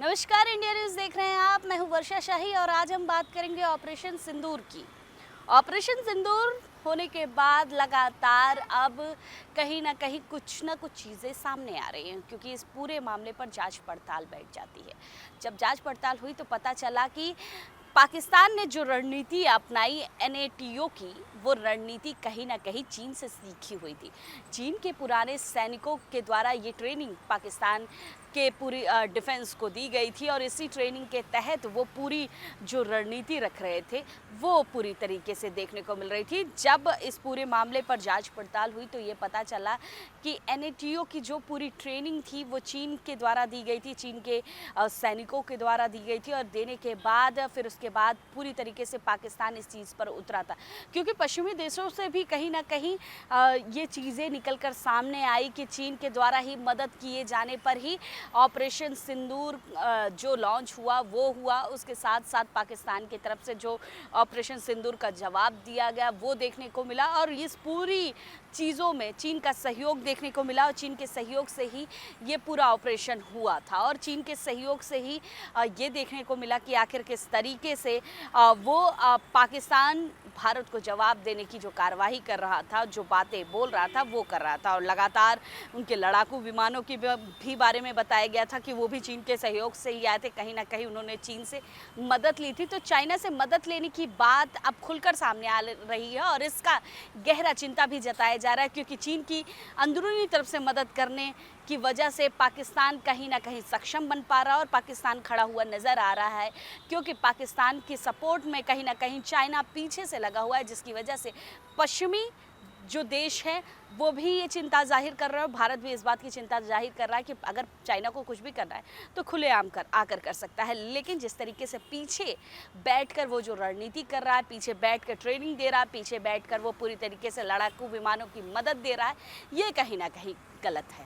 नमस्कार, India news देख रहे हैं आप। मैं हूं वर्षा शाही और आज हम बात करेंगे ऑपरेशन सिंदूर की। ऑपरेशन सिंदूर होने के बाद लगातार अब कहीं ना कहीं कुछ ना कुछ चीज़ें सामने आ रही हैं, क्योंकि इस पूरे मामले पर जांच पड़ताल बैठ जाती है। जब जांच पड़ताल हुई तो पता चला कि पाकिस्तान ने जो रणनीति अपनाई NATO की, वो रणनीति कहीं ना कहीं चीन से सीखी हुई थी। चीन के पुराने सैनिकों के द्वारा ये ट्रेनिंग पाकिस्तान के पूरी डिफेंस को दी गई थी और इसी ट्रेनिंग के तहत वो पूरी जो रणनीति रख रहे थे वो पूरी तरीके से देखने को मिल रही थी। जब इस पूरे मामले पर जांच पड़ताल हुई तो ये पता चला कि NATO की जो पूरी ट्रेनिंग थी वो चीन के द्वारा दी गई थी, चीन के सैनिकों के द्वारा दी गई थी और देने के बाद फिर उसके बाद पूरी तरीके से पाकिस्तान इस चीज़ पर उतरा था, क्योंकि पश्चिमी देशों से भी कहीं ना कहीं ये चीज़ें निकल कर सामने आई कि चीन के द्वारा ही मदद किए जाने पर ही ऑपरेशन सिंदूर जो लॉन्च हुआ वो हुआ। उसके साथ साथ पाकिस्तान की तरफ से जो ऑपरेशन सिंदूर का जवाब दिया गया वो देखने को मिला और इस पूरी चीज़ों में चीन का सहयोग देखने को मिला और चीन के सहयोग से ही ये पूरा ऑपरेशन हुआ था और चीन के सहयोग से ही ये देखने को मिला कि आखिर किस तरीके से वो पाकिस्तान भारत को जवाब देने की जो कार्रवाई कर रहा था, जो बातें बोल रहा था वो कर रहा था और लगातार उनके लड़ाकू विमानों की भी बारे में बताया गया था कि वो भी चीन के सहयोग से ही आए थे। कहीं ना कहीं उन्होंने चीन से मदद ली थी, तो चाइना से मदद लेने की बात अब खुलकर सामने आ रही है और इसका गहरा चिंता भी जताया जा रहा है, क्योंकि चीन की अंदरूनी तरफ से मदद करने की वजह से पाकिस्तान कहीं ना कहीं सक्षम बन पा रहा है और पाकिस्तान खड़ा हुआ नज़र आ रहा है, क्योंकि पाकिस्तान की सपोर्ट में कहीं ना कहीं चाइना पीछे से लगा हुआ है, जिसकी वजह से पश्चिमी जो देश है वो भी ये चिंता जाहिर कर रहा है। भारत भी इस बात की चिंता जाहिर कर रहा है कि अगर चाइना को कुछ भी करना है तो खुलेआम आकर कर सकता है, लेकिन जिस तरीके से पीछे बैठकर वो जो रणनीति कर रहा है, पीछे बैठकर ट्रेनिंग दे रहा है, पीछे बैठकर वो पूरी तरीके से लड़ाकू विमानों की मदद दे रहा है, ये कहीं ना कहीं गलत है।